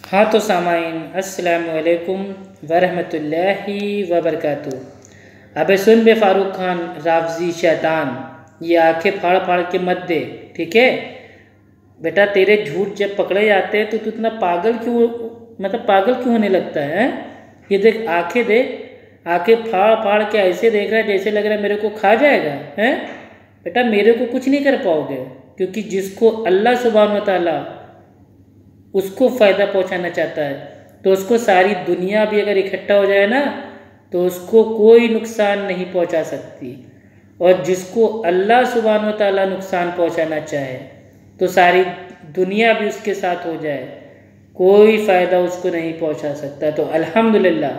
हाँ तो सामाइन अस्सलामु अलैकुम वरहमतुल्लाहि वबरकातुहू। अबे सुन बे फ़ारूक खान रावजी शैतान, ये आंखें फाड़ फाड़ के मत दे, ठीक है बेटा। तेरे झूठ जब पकड़े जाते हैं तो तू इतना पागल क्यों, पागल क्यों होने लगता है? ये देख आंखें दे, आंखें फाड़ फाड़ के ऐसे देख रहा है जैसे लग रहा है मेरे को खा जाएगा है। बेटा मेरे को कुछ नहीं कर पाओगे, क्योंकि जिसको अल्लाह सुब्हान व तआला उसको फ़ायदा पहुंचाना चाहता है तो उसको सारी दुनिया भी अगर इकट्ठा हो जाए ना तो उसको कोई नुकसान नहीं पहुंचा सकती। और जिसको अल्लाह सुब्हान व तआला नुकसान पहुंचाना चाहे तो सारी दुनिया भी उसके साथ हो जाए, कोई फ़ायदा उसको नहीं पहुंचा सकता। तो अल्हम्दुलिल्लाह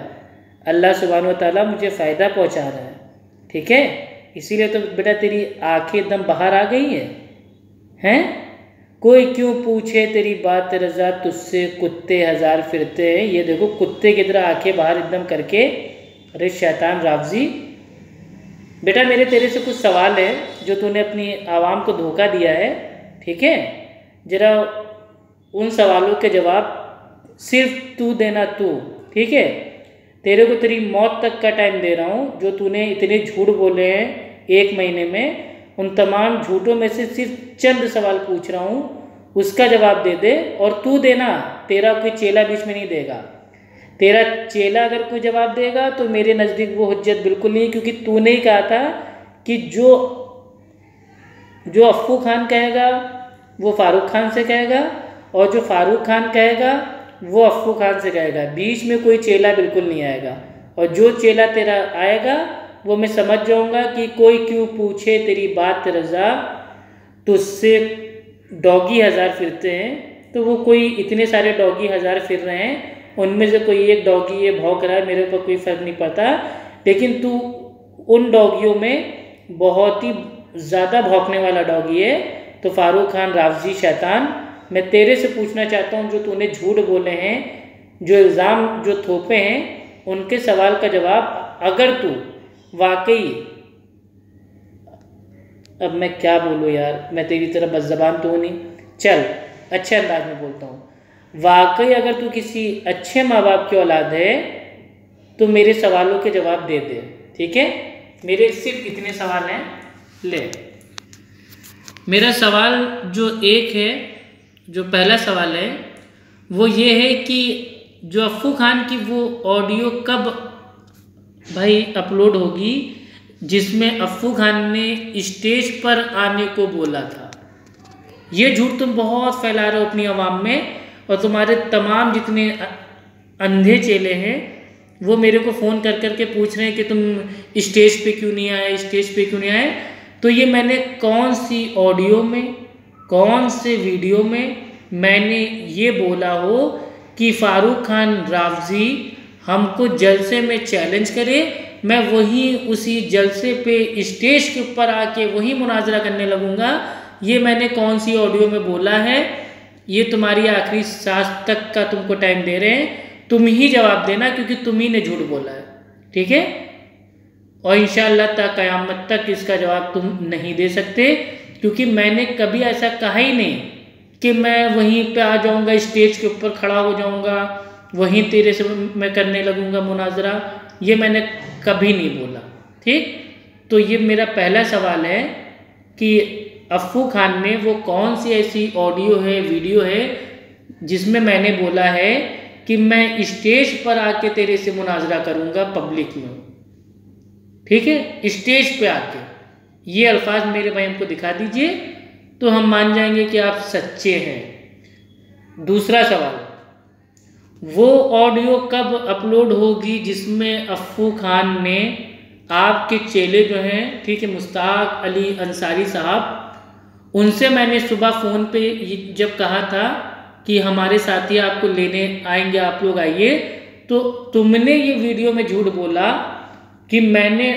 अल्लाह सुब्हान व तआला मुझे फ़ायदा पहुंचा रहा है, ठीक है। इसीलिए तो बेटा तेरी आंखें एकदम बाहर आ गई हैं। कोई क्यों पूछे तेरी बात रज़ा, तुझसे कुत्ते हज़ार फिरते हैं। ये देखो कुत्ते की तरह आंखें बाहर एकदम करके। अरे शैतान रावजी, बेटा मेरे तेरे से कुछ सवाल है जो तूने अपनी आवाम को धोखा दिया है, ठीक है। ज़रा उन सवालों के जवाब सिर्फ तू देना, तू, ठीक है। तेरे को तेरी मौत तक का टाइम दे रहा हूँ। जो तूने इतने झूठ बोले हैं 1 महीने में, उन तमाम झूठों में से सिर्फ चंद सवाल पूछ रहा हूँ, उसका जवाब दे दे। और तू देना, तेरा कोई चेला बीच में नहीं देगा। तेरा चेला अगर कोई जवाब देगा तो मेरे नज़दीक वो हुज्जत बिल्कुल नहीं, क्योंकि तूने ही कहा था कि जो अफ़ू खान कहेगा वो फ़ारूक खान से कहेगा, और जो फ़ारूक खान कहेगा वो अफ़ू खान से कहेगा। बीच में कोई चेला बिल्कुल नहीं आएगा। और जो चेला तेरा आएगा वो मैं समझ जाऊँगा कि कोई क्यों पूछे तेरी बात रज़ा, तुझसे डॉगी हज़ार फिरते हैं। तो वो कोई इतने सारे डॉगी हज़ार फिर रहे हैं, उनमें से कोई एक डॉगी ये भौंक रहा है, मेरे ऊपर कोई फ़र्क नहीं पड़ता। लेकिन तू उन डॉगियों में बहुत ही ज़्यादा भौंकने वाला डॉगी है। तो फ़ारूक खान रावजी शैतान, मैं तेरे से पूछना चाहता हूँ, जो तूने झूठ बोले हैं, जो इल्ज़ाम जो थोपे हैं, उनके सवाल का जवाब अगर तू वाकई, अब मैं क्या बोलूँ यार, मैं तेरी तरह बज़बान तो हूँ नहीं, चल अच्छे अंदाज में बोलता हूँ। वाकई अगर तू किसी अच्छे माँ बाप की औलाद है तो मेरे सवालों के जवाब दे दे, ठीक है। मेरे सिर्फ इतने सवाल हैं, ले। मेरा सवाल जो एक है, जो पहला सवाल है वो ये है कि जो अफ़ू खान की वो ऑडियो कब भाई अपलोड होगी जिसमें अफ़ू खान ने स्टेज पर आने को बोला था। ये झूठ तुम बहुत फैला रहे हो अपनी आवाम में, और तुम्हारे तमाम जितने अंधे चेले हैं वो मेरे को फ़ोन कर कर के पूछ रहे हैं कि तुम स्टेज पे क्यों नहीं आए, स्टेज पे क्यों नहीं आए। तो ये मैंने कौन सी ऑडियो में, कौन से वीडियो में मैंने ये बोला हो कि फ़ारूक खान रावजी हमको जलसे में चैलेंज करे, मैं वहीं उसी जलसे पे स्टेज के ऊपर आके वहीं मुनाजरा करने लगूँगा। ये मैंने कौन सी ऑडियो में बोला है? ये तुम्हारी आखिरी सांस तक का तुमको टाइम दे रहे हैं, तुम ही जवाब देना, क्योंकि तुम ही ने झूठ बोला है, ठीक है। और इंशाअल्लाह ता क़यामत तक इसका जवाब तुम नहीं दे सकते, क्योंकि मैंने कभी ऐसा कहा ही नहीं कि मैं वहीं पे आ जाऊंगा, स्टेज के ऊपर खड़ा हो जाऊंगा, वहीं तेरे से मैं करने लगूंगा मुनाजरा। ये मैंने कभी नहीं बोला, ठीक। तो ये मेरा पहला सवाल है कि अफ़ू खान ने वो कौन सी ऐसी ऑडियो है, वीडियो है जिसमें मैंने बोला है कि मैं स्टेज पर आके तेरे से मुनाजरा करूंगा पब्लिक में, ठीक है, स्टेज पे आके। ये अल्फाज मेरे भाई हमको दिखा दीजिए तो हम मान जाएंगे कि आप सच्चे हैं। दूसरा सवाल, वो ऑडियो कब अपलोड होगी जिसमें अफ़ू खान ने आपके चेले जो हैं, ठीक है, मुश्ताक अली अंसारी साहब, उनसे मैंने सुबह फ़ोन पे जब कहा था कि हमारे साथी आपको लेने आएंगे, आप लोग आइए, तो तुमने ये वीडियो में झूठ बोला कि मैंने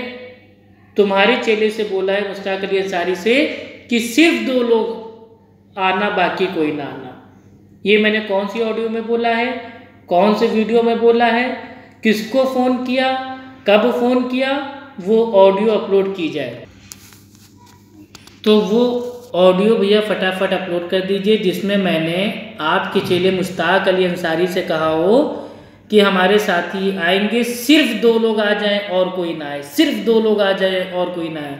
तुम्हारे चेले से बोला है, मुश्ताक अली अंसारी से, कि सिर्फ 2 लोग आना, बाकी कोई ना आना। ये मैंने कौन सी ऑडियो में बोला है, कौन से वीडियो में बोला है, किसको फ़ोन किया, कब फ़ोन किया, वो ऑडियो अपलोड की जाए। तो वो ऑडियो भैया फटाफट अपलोड कर दीजिए जिसमें मैंने आपके चेले मुश्ताक अली अंसारी से कहा हो कि हमारे साथी आएंगे, सिर्फ 2 लोग आ जाएं और कोई ना आए, सिर्फ 2 लोग आ जाएं और कोई ना आए।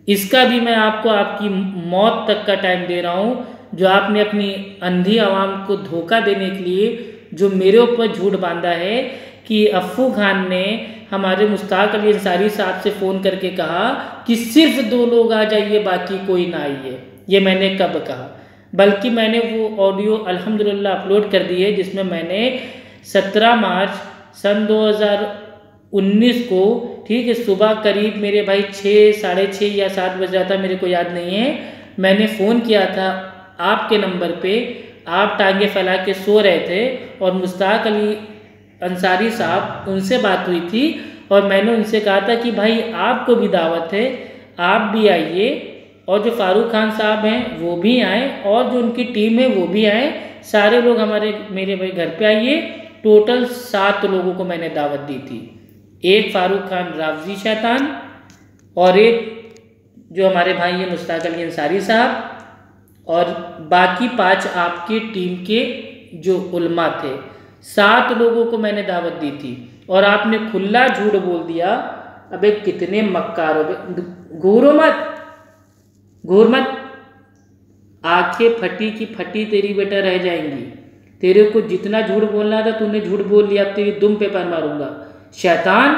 इसका भी मैं आपको आपकी मौत तक का टाइम दे रहा हूँ। जो आपने अपनी अंधी आवाम को धोखा देने के लिए जो मेरे ऊपर झूठ बांधा है कि अफ़ू खान ने हमारे मुश्ताक अली अंसारी साहब से फ़ोन करके कहा कि सिर्फ 2 लोग आ जाइए, बाकी कोई ना आइए। ये मैंने कब कहा? बल्कि मैंने वो ऑडियो अल्हम्दुलिल्लाह अपलोड कर दी है जिसमें मैंने 17 मार्च सन 2019 को, ठीक है, सुबह करीब मेरे भाई 6, साढ़े 6 या 7 बज रहा था, मेरे को याद नहीं है, मैंने फ़ोन किया था आपके नंबर पे। आप टांगे फैला के सो रहे थे और मुश्ताक अली अंसारी साहब, उनसे बात हुई थी और मैंने उनसे कहा था कि भाई आपको भी दावत है, आप भी आइए, और जो फ़ारूक खान साहब हैं वो भी आएँ और जो उनकी टीम है वो भी आएँ, सारे लोग मेरे भाई घर पे आइए। टोटल 7 लोगों को मैंने दावत दी थी। एक फ़ारूक खान रावजी शैतान और एक जो हमारे भाई हैं मुश्ताक अली अंसारी साहब, और बाकी 5 आपकी टीम के जो उलमा थे। 7 लोगों को मैंने दावत दी थी और आपने खुला झूठ बोल दिया। अबे कितने मक्कार हो गए। घूर मत, आंखें फटी की फटी तेरी बेटा रह जाएंगी। तेरे को जितना झूठ बोलना था तूने झूठ बोल लिया, अब तेरी दुम पे पैर मारूंगा। शैतान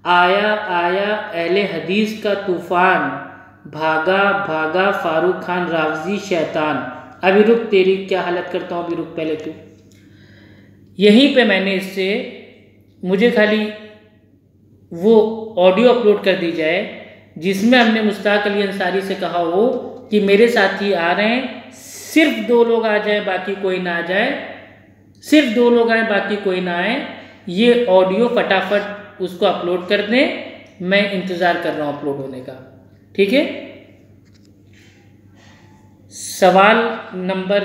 आया अहले हदीस का तूफान, भागा भागा फ़ारूक खान रावजी शैतान। अभी रुक, तेरी क्या हालत करता हूँ, अभी रुक पहले तू। यहीं पे मैंने इससे, मुझे खाली वो ऑडियो अपलोड कर दी जाए जिसमें हमने मुश्ताक अली अंसारी से कहा हो कि मेरे साथी आ रहे हैं, सिर्फ 2 लोग आ जाए बाकी कोई ना आ जाए, सिर्फ 2 लोग आए बाकी कोई ना आए। ये ऑडियो फटाफट उसको अपलोड कर दें, मैं इंतज़ार कर रहा हूँ अपलोड होने का, ठीक है। सवाल नंबर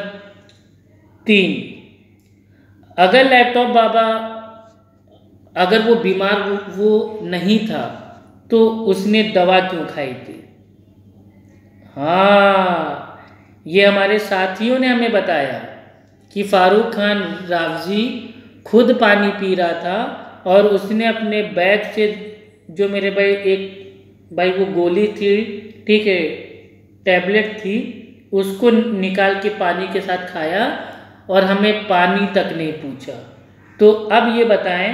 3, अगर लैपटॉप बाबा, अगर वो बीमार वो नहीं था तो उसने दवा क्यों खाई थी? हाँ, ये हमारे साथियों ने हमें बताया कि फ़ारूक खान रावजी खुद पानी पी रहा था और उसने अपने बैग से जो मेरे भाई एक भाई वो गोली थी, ठीक है, टैबलेट थी, उसको निकाल के पानी के साथ खाया और हमें पानी तक नहीं पूछा। तो अब ये बताएं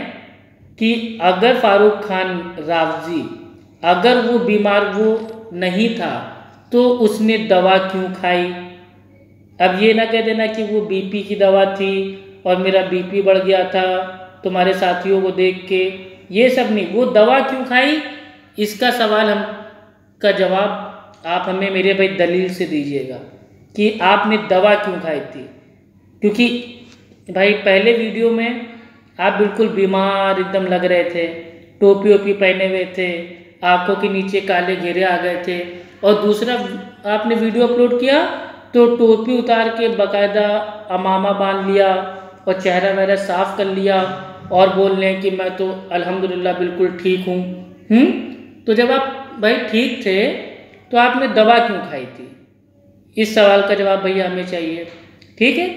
कि अगर फ़ारूक खान रावजी, अगर वो बीमार वो नहीं था तो उसने दवा क्यों खाई? अब ये ना कह देना कि वो बीपी की दवा थी और मेरा बीपी बढ़ गया था तुम्हारे साथियों को देख के, ये सब नहीं। वो दवा क्यों खाई, इसका सवाल हम का जवाब आप हमें मेरे भाई दलील से दीजिएगा कि आपने दवा क्यों खाई थी। क्योंकि भाई पहले वीडियो में आप बिल्कुल बीमार एकदम लग रहे थे, टोपी ओपी पहने हुए थे, आंखों के नीचे काले घेरे आ गए थे, और दूसरा आपने वीडियो अपलोड किया तो टोपी उतार के बाकायदा अमामा बांध लिया और चेहरा वहरा साफ कर लिया और बोल रहे हैं कि मैं तो अल्हम्दुलिल्लाह बिल्कुल ठीक हूँ। तो जब आप भाई ठीक थे तो आपने दवा क्यों खाई थी? इस सवाल का जवाब भैया हमें चाहिए, ठीक है।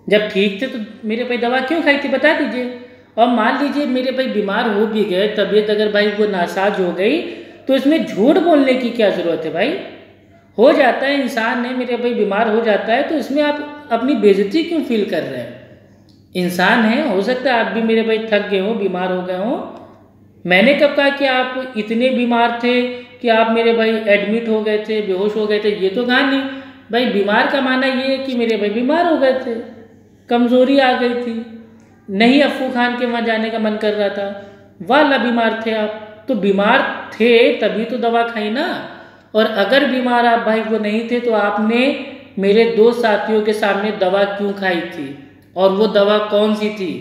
जब ठीक थे तो मेरे भाई दवा क्यों खाई थी बता दीजिए। और मान लीजिए मेरे भाई बीमार हो भी गए, तबीयत अगर भाई वो नासाज हो गई, तो इसमें झूठ बोलने की क्या ज़रूरत है भाई? हो जाता है, इंसान है मेरे भाई, बीमार हो जाता है, तो इसमें आप अपनी बेइज्जती क्यों फील कर रहे हैं? इंसान है, हो सकता है आप भी मेरे भाई थक गए हो, बीमार हो गए हो। मैंने कब कहा कि आप इतने बीमार थे कि आप मेरे भाई एडमिट हो गए थे, बेहोश हो गए थे? ये तो कहा नहीं भाई। बीमार का माना ये है कि मेरे भाई बीमार हो गए थे, कमज़ोरी आ गई थी, नहीं अफ़ू खान के वहाँ जाने का मन कर रहा था, वाला बीमार थे आप। तो बीमार थे तभी तो दवा खाई ना। और अगर बीमार आप भाई वो नहीं थे तो आपने मेरे 2 साथियों के सामने दवा क्यों खाई थी? और वो दवा कौन सी थी?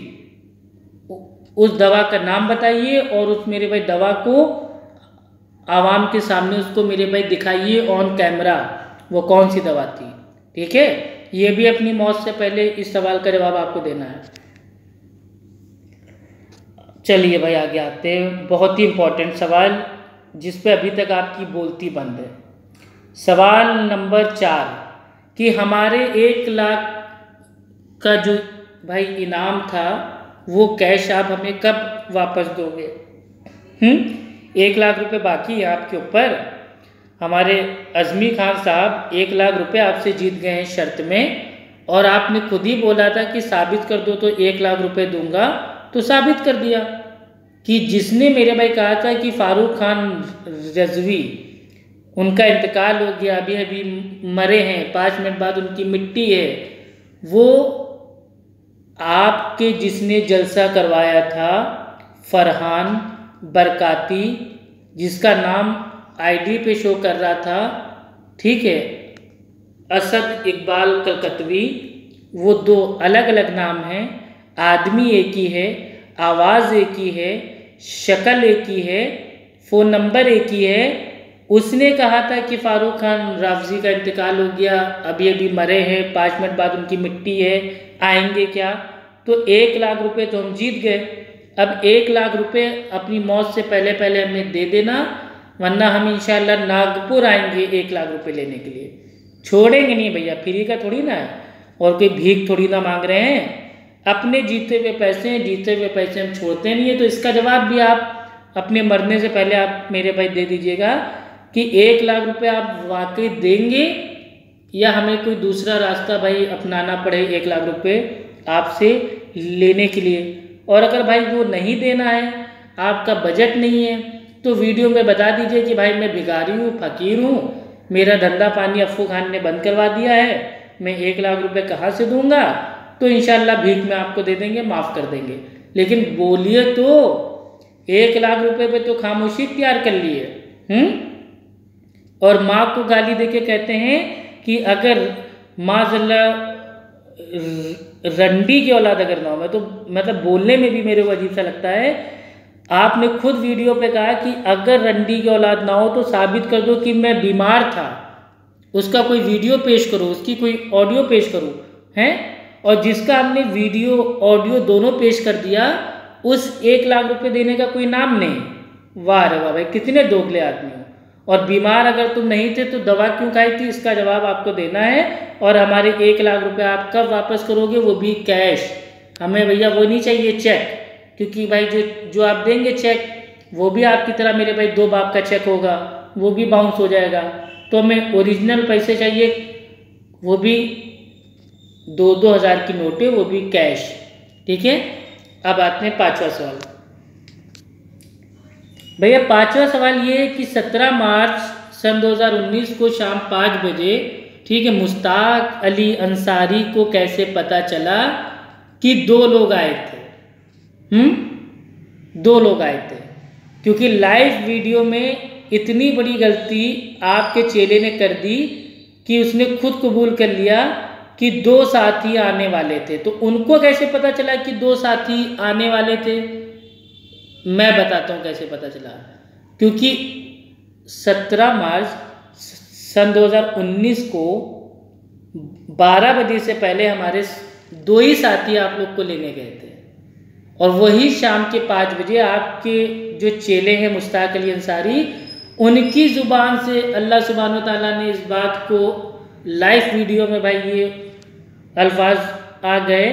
उस दवा का नाम बताइए और उस मेरे भाई दवा को आवाम के सामने उसको मेरे भाई दिखाइए ऑन कैमरा, वो कौन सी दवा थी, ठीक है। ये भी अपनी मौत से पहले इस सवाल का जवाब आपको देना है। चलिए भाई आगे आते हैं, बहुत ही इम्पोर्टेंट सवाल जिस पे अभी तक आपकी बोलती बंद है। सवाल नंबर 4 कि हमारे 1 लाख का जो भाई इनाम था वो कैश आप हमें कब वापस दोगे? 1 लाख रुपए बाकी है आपके ऊपर। हमारे अज़मी खान साहब 1 लाख रुपए आपसे जीत गए हैं शर्त में, और आपने खुद ही बोला था कि साबित कर दो तो 1 लाख रुपए दूंगा, तो साबित कर दिया कि जिसने मेरे भाई कहा था कि फारूक खान रजवी उनका इंतकाल हो गया, अभी अभी मरे हैं, 5 मिनट बाद उनकी मिट्टी है, वो आपके जिसने जलसा करवाया था फरहान बरकाती, जिसका नाम आईडी पे शो कर रहा था, ठीक है, असद इकबाल कलकतवी, वो 2 अलग अलग नाम हैं, आदमी एक ही है, आवाज़ एक ही है, शक्ल एक ही है, फ़ोन नंबर एक ही है। उसने कहा था कि फ़ारूक खान राफजी का इंतकाल हो गया, अभी अभी मरे हैं, 5 मिनट बाद उनकी मिट्टी है, आएंगे क्या? तो 1 लाख रुपए तो हम जीत गए। अब 1 लाख रुपए अपनी मौत से पहले पहले हमें दे देना, वरना हम इंशाल्लाह नागपुर आएंगे 1 लाख रुपए लेने के लिए। छोड़ेंगे नहीं भैया, फ्री का थोड़ी ना है, और कोई भीख थोड़ी ना मांग रहे हैं। अपने जीते हुए पैसे हैं, जीते हुए पैसे हम छोड़ते नहीं है। तो इसका जवाब भी आप अपने मरने से पहले आप मेरे भाई दे दीजिएगा कि 1 लाख रुपए आप वाकई देंगे या हमें कोई दूसरा रास्ता भाई अपनाना पड़े 1 लाख रुपए आपसे लेने के लिए। और अगर भाई वो नहीं देना है, आपका बजट नहीं है, तो वीडियो में बता दीजिए कि भाई मैं भिखारी हूँ, फ़कीर हूँ, मेरा धंधा पानी अफ़ू खान ने बंद करवा दिया है, मैं 1 लाख रुपए कहाँ से दूंगा? तो इंशाल्लाह भीख में आपको दे देंगे, माफ़ कर देंगे। लेकिन बोलिए तो 1 लाख रुपए पे तो खामोशी तैयार कर ली है। और माँ को गाली देके कहते हैं कि अगर माज़अल्लाह रंडी की औलाद अगर ना हो, मैं तो मतलब बोलने में भी मेरे को अजीब सा लगता है। आपने खुद वीडियो पे कहा कि अगर रंडी की औलाद ना हो तो साबित कर दो कि मैं बीमार था, उसका कोई वीडियो पेश करो, उसकी कोई ऑडियो पेश करो, हैं? और जिसका हमने वीडियो ऑडियो दोनों पेश कर दिया, उस 1 लाख रुपए देने का कोई नाम नहीं। वाह रे वाह भाई, कितने दोगले आदमी हो। और बीमार अगर तुम नहीं थे तो दवा क्यों खाई थी, इसका जवाब आपको देना है। और हमारे 1 लाख रुपए आप कब वापस करोगे, वो भी कैश। हमें भैया वो नहीं चाहिए चेक, क्योंकि भाई जो आप देंगे चेक, वो भी आपकी तरह मेरे भाई 2 बाप का चेक होगा, वो भी बाउंस हो जाएगा। तो हमें ओरिजिनल पैसे चाहिए, वो भी 2-2 हज़ार की नोटें, वो भी कैश। ठीक है, अब आते हैं 5वां सवाल। भैया 5वां सवाल ये है कि 17 मार्च सन 2019 को शाम 5 बजे, ठीक है, मुश्ताक अली अंसारी को कैसे पता चला कि 2 लोग आए थे? 2 लोग आए थे, क्योंकि लाइव वीडियो में इतनी बड़ी गलती आपके चेले ने कर दी कि उसने खुद कबूल कर लिया कि 2 साथी आने वाले थे। तो उनको कैसे पता चला कि 2 साथी आने वाले थे? मैं बताता हूँ कैसे पता चला। क्योंकि 17 मार्च सन 2019 को 12 बजे से पहले हमारे 2 ही साथी आप लोग को लेने गए थे, और वही शाम के 5 बजे आपके जो चेले हैं मुश्ताक अली अंसारी, उनकी ज़ुबान से अल्लाह सुब्हानहू तआला ने इस बात को लाइव वीडियो में भाई ये अल्फाज आ गए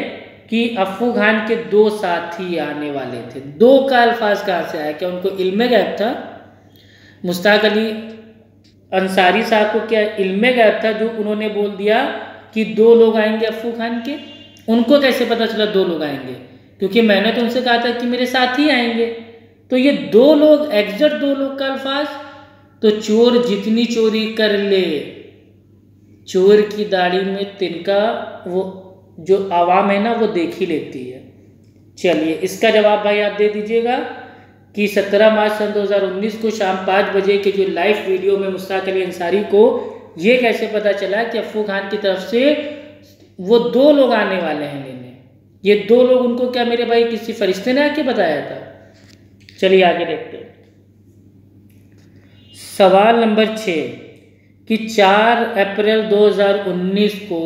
कि अफ़ू खान के 2 साथी आने वाले थे। 2 का अल्फाज कहाँ से आया? क्या उनको इल्म गैब था? मुश्ताक अली अंसारी साहब को क्या इल्म गैब था जो उन्होंने बोल दिया कि 2 लोग आएंगे अफ़ू खान के? उनको कैसे पता चला 2 लोग आएंगे? क्योंकि मैंने तो उनसे कहा था कि मेरे साथी आएंगे। तो ये 2 लोग, एग्जैक्ट 2 लोग का अल्फाज। तो चोर जितनी चोरी कर ले, चोर की दाढ़ी में तिनका, वो जो आवाम है ना वो देख ही लेती है। चलिए, इसका जवाब भाई आप दे दीजिएगा कि 17 मार्च सन 2019 को शाम 5 बजे के जो लाइव वीडियो में मुश्ताक अली अंसारी को ये कैसे पता चला कि अफ़ू खान की तरफ से वो 2 लोग आने वाले हैं लेने? ये 2 लोग उनको क्या मेरे भाई किसी फरिश्ते ने आके बताया था? चलिए आगे देखते हैं। सवाल नंबर 6 कि 4 अप्रैल 2019 को,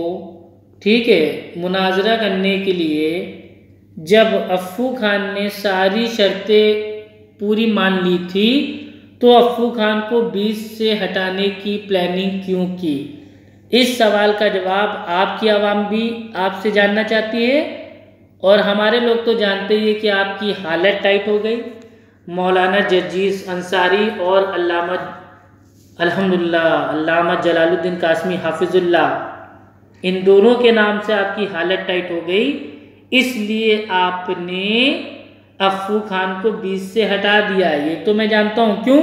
ठीक है, मुनाजरा करने के लिए जब अफ़ू खान ने सारी शर्तें पूरी मान ली थी, तो अफ़्फ़ू खान को बीच से हटाने की प्लानिंग क्यों की? इस सवाल का जवाब आपकी आवाम भी आपसे जानना चाहती है, और हमारे लोग तो जानते ही है कि आपकी हालत टाइट हो गई। मौलाना जजीस अंसारी और अल्लामा अल्लामा जलालुद्दीन कासमी हाफिजुल्लाह, इन दोनों के नाम से आपकी हालत टाइट हो गई, इसलिए आपने अफ़्फ़ू खान को बीच से हटा दिया। ये तो मैं जानता हूँ क्यों,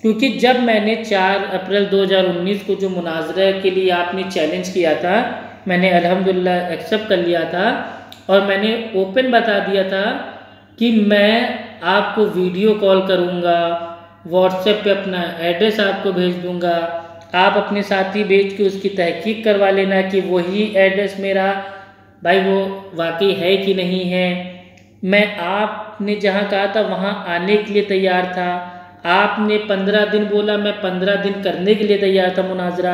क्योंकि जब मैंने 4 अप्रैल 2019 को जो मुनाजरा के लिए आपने चैलेंज किया था, मैंने अल्हम्दुलिल्लाह एक्सेप्ट कर लिया था, और मैंने ओपन बता दिया था कि मैं आपको वीडियो कॉल करूँगा, व्हाट्सएप पे अपना एड्रेस आपको भेज दूँगा, आप अपने साथी भेज के उसकी तहकीक करवा लेना कि वही एड्रेस मेरा भाई वो वाकई है कि नहीं है। मैं आपने जहाँ कहा था वहाँ आने के लिए तैयार था। आपने 15 दिन बोला, मैं 15 दिन करने के लिए तैयार था मुनाजरा।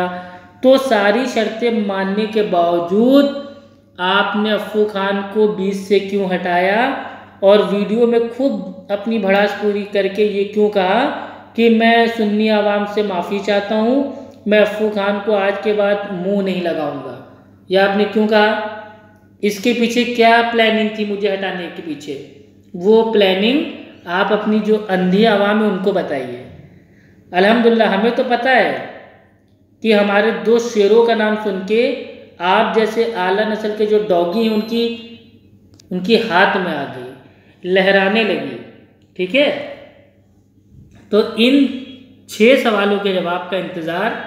तो सारी शर्तें मानने के बावजूद आपने अफ़्फ़ू खान को बीच से क्यों हटाया, और वीडियो में खुद अपनी भड़ास पूरी करके ये क्यों कहा कि मैं सुन्नी आवाम से माफ़ी चाहता हूँ, मैं अफ़्फ़ू खान को आज के बाद मुंह नहीं लगाऊंगा? यह आपने क्यों कहा? इसके पीछे क्या प्लानिंग थी मुझे हटाने के पीछे? वो प्लानिंग आप अपनी जो अंधी आवाम है उनको बताइए। अल्हम्दुलिल्लाह हमें तो पता है कि हमारे 2 शेरों का नाम सुन के आप जैसे आला नस्ल के जो डॉगी हैं उनकी हाथ में आ गई, लहराने लगी। ठीक है, तो इन 6 सवालों के जवाब का इंतज़ार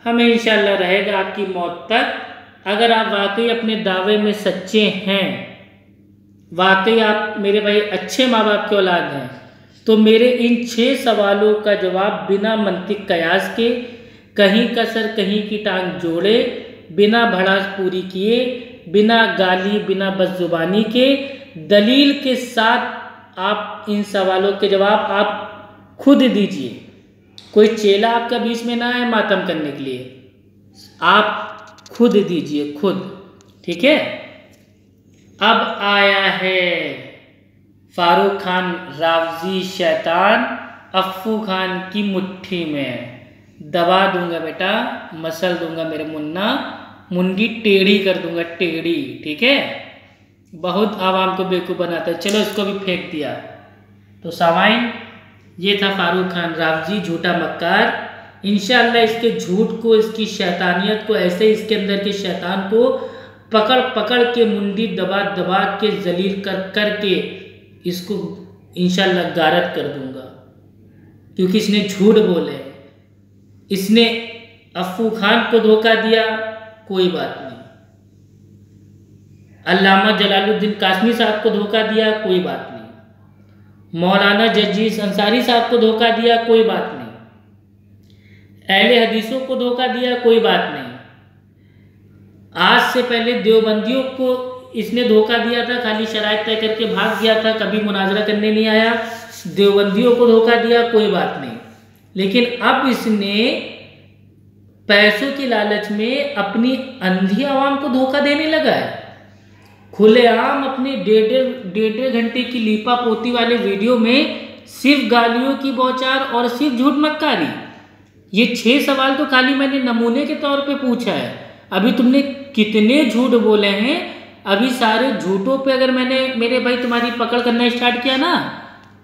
हमें इंशाअल्लाह रहेगा आपकी मौत तक। अगर आप वाकई अपने दावे में सच्चे हैं, वाकई आप मेरे भाई अच्छे माँ बाप के औलाद हैं, तो मेरे इन 6 सवालों का जवाब बिना मंतिक कयास के, कहीं कसर कहीं की टांग जोड़े, बिना भड़ास पूरी किए, बिना गाली, बिना बदजुबानी के, दलील के साथ आप इन सवालों के जवाब आप खुद दीजिए। कोई चेला आपका बीच में ना आए मातम करने के लिए, आप खुद दीजिए, खुद। ठीक है, अब आया है फारूक खान रावजी शैतान अफ़्फ़ू खान की मुट्ठी में। दबा दूंगा बेटा, मसल दूंगा मेरे मुन्ना, मुंडी टेढ़ी कर दूंगा, टेढ़ी। ठीक है, बहुत आवाम को बेवकूफ़ बनाता है। चलो इसको भी फेंक दिया। तो सामाइन, ये था फारूक खान रावजी, झूठा मक्कार। इंशाअल्लाह इसके झूठ को, इसकी शैतानियत को, ऐसे इसके अंदर के शैतान को पकड़ पकड़ के, मुंडी दबा दबा के, जलील कर कर के इसको इंशाअल्लाह गारत कर दूंगा, क्योंकि इसने झूठ बोले। इसने अफ़्फ़ू खान को धोखा दिया, कोई बात नहीं। अल्लामा जलालुद्दीन कासमी साहब को धोखा दिया, कोई बात नहीं। मौलाना जजीस अंसारी साहब को धोखा दिया, कोई बात नहीं। अहले हदीसों को धोखा दिया, कोई बात नहीं। आज से पहले देवबंदियों को इसने धोखा दिया था, खाली शराइत तय करके भाग गया था, कभी मुनाजरा करने नहीं आया। देवबंदियों को धोखा दिया, कोई बात नहीं। लेकिन अब इसने पैसों की लालच में अपनी अंधी आवाम को धोखा देने लगा है। खुलेआम अपने 1.5 घंटे की लीपा पोती वाले वीडियो में सिर्फ गालियों की बौछार और सिर्फ झूठ मक्कारी। ये 6 सवाल तो खाली मैंने नमूने के तौर पे पूछा है। अभी तुमने कितने झूठ बोले हैं, अभी सारे झूठों पे अगर मैंने मेरे भाई तुम्हारी पकड़ करना स्टार्ट किया ना,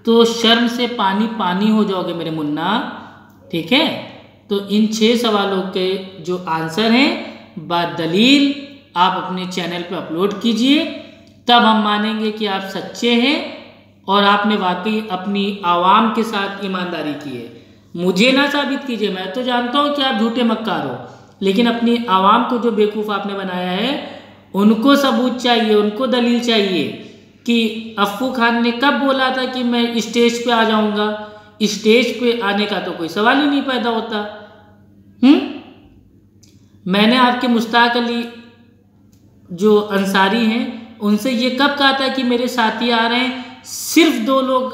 तो शर्म से पानी पानी हो जाओगे मेरे मुन्ना। ठीक है, तो इन 6 सवालों के जो आंसर हैं बाद दलील आप अपने चैनल पे अपलोड कीजिए, तब हम मानेंगे कि आप सच्चे हैं और आपने वाकई अपनी आवाम के साथ ईमानदारी की है। मुझे ना साबित कीजिए, मैं तो जानता हूँ कि आप झूठे मक्कार हो, लेकिन अपनी आवाम को जो बेवकूफ़ आपने बनाया है उनको सबूत चाहिए, उनको दलील चाहिए कि अफ़्फ़ू खान ने कब बोला था कि मैं स्टेज पे आ जाऊँगा। स्टेज पे आने का तो कोई सवाल ही नहीं पैदा होता। मैंने आपके मुश्ताक अली जो अंसारी हैं उनसे ये कब कहा था कि मेरे साथी आ रहे हैं, सिर्फ 2 लोग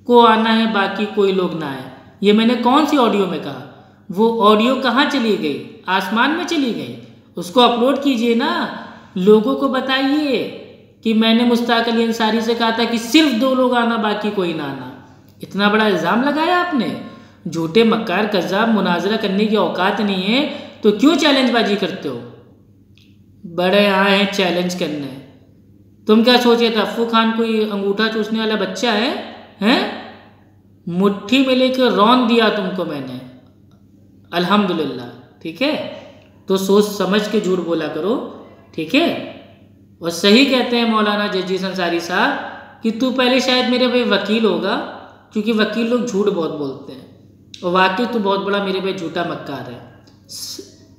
को आना है, बाकी कोई लोग ना आए। ये मैंने कौन सी ऑडियो में कहा? वो ऑडियो कहाँ चली गई? आसमान में चली गई। उसको अपलोड कीजिए ना, लोगों को बताइए कि मैंने मुश्ताक अली अंसारी से कहा था कि सिर्फ 2 लोग आना, बाकी कोई ना आना। इतना बड़ा इल्ज़ाम लगाया आपने। झूठे मक्कार कज़्ज़ाब, मुनाजरा करने की औकात नहीं है तो क्यों चैलेंजबाजी करते हो? बड़े आए हैं चैलेंज करने। तुम क्या सोचे थे अफ़ू खान कोई अंगूठा चूसने वाला बच्चा है? हैं? मुट्ठी में लेकर रौंद दिया तुमको मैंने, अल्हम्दुलिल्लाह। ठीक है, तो सोच समझ के झूठ बोला करो, ठीक है। और सही कहते हैं मौलाना जजीस अंसारी साहब कि तू पहले शायद मेरे भाई वकील होगा, क्योंकि वकील लोग झूठ बहुत बोलते हैं, और वाकई तू बहुत बड़ा मेरे भाई झूठा मक्कार है।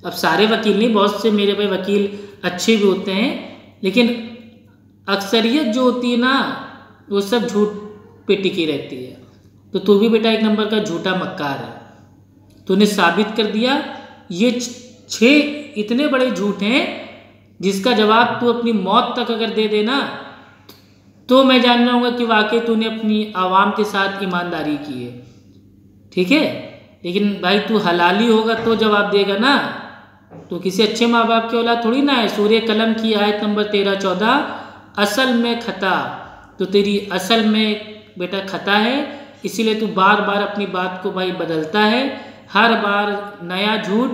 अब सारे वकील नहीं, बहुत से मेरे भाई वकील अच्छे भी होते हैं, लेकिन अक्सरियत जो होती है ना वो सब झूठ पे टिकी रहती है। तो तू भी बेटा एक नंबर का झूठा मक्कार है। तूने साबित कर दिया ये 6 इतने बड़े झूठ हैं जिसका जवाब तू अपनी मौत तक अगर दे देना तो मैं जान जाऊँगा कि वाकई तूने अपनी आवाम के साथ ईमानदारी की है, ठीक है। लेकिन भाई तू हलाली होगा तो जवाब देगा ना, तो किसी अच्छे माँ बाप की औलाद थोड़ी ना है। सूर्य कलम की आयत नंबर 13-14, असल में खता, तो तेरी असल में बेटा खता है, इसीलिए तू बार बार अपनी बात को भाई बदलता है, हर बार नया झूठ,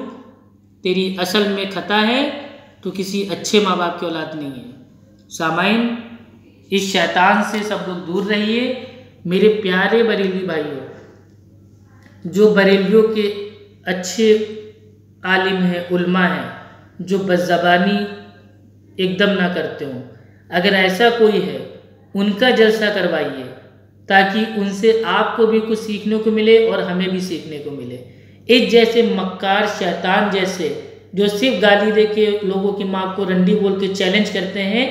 तेरी असल में खता है, तो किसी अच्छे माँ बाप की औलाद नहीं है। सामाइन, इस शैतान से सब लोग दूर रहिए। मेरे प्यारे बरेलवी भाइयों, जो बरेलियों के अच्छे आलिम हैं, उल्मा हैं, जो बज़बानी एकदम ना करते हों, अगर ऐसा कोई है उनका जलसा करवाइए ताकि उनसे आपको भी कुछ सीखने को मिले और हमें भी सीखने को मिले। इस जैसे मक्कार शैतान जैसे जो सिर्फ गाली दे के लोगों की माँ को रंडी बोल के चैलेंज करते हैं,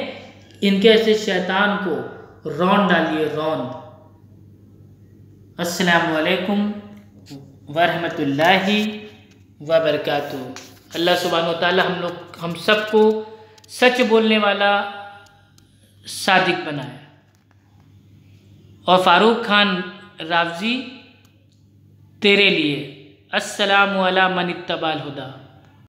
इनके ऐसे शैतान को रौंद डालिए, रौंद। अस्सलामु अलैकुम वरहमतुल्लाहि वबरकातुहू। अल्लाह सुब्हानहू व तआला हम सबको सच बोलने वाला सादिक बनाए। और फ़ारूक खान रावजी तेरे लिए अस्सलामु अला मन इत्तबाल हुदा।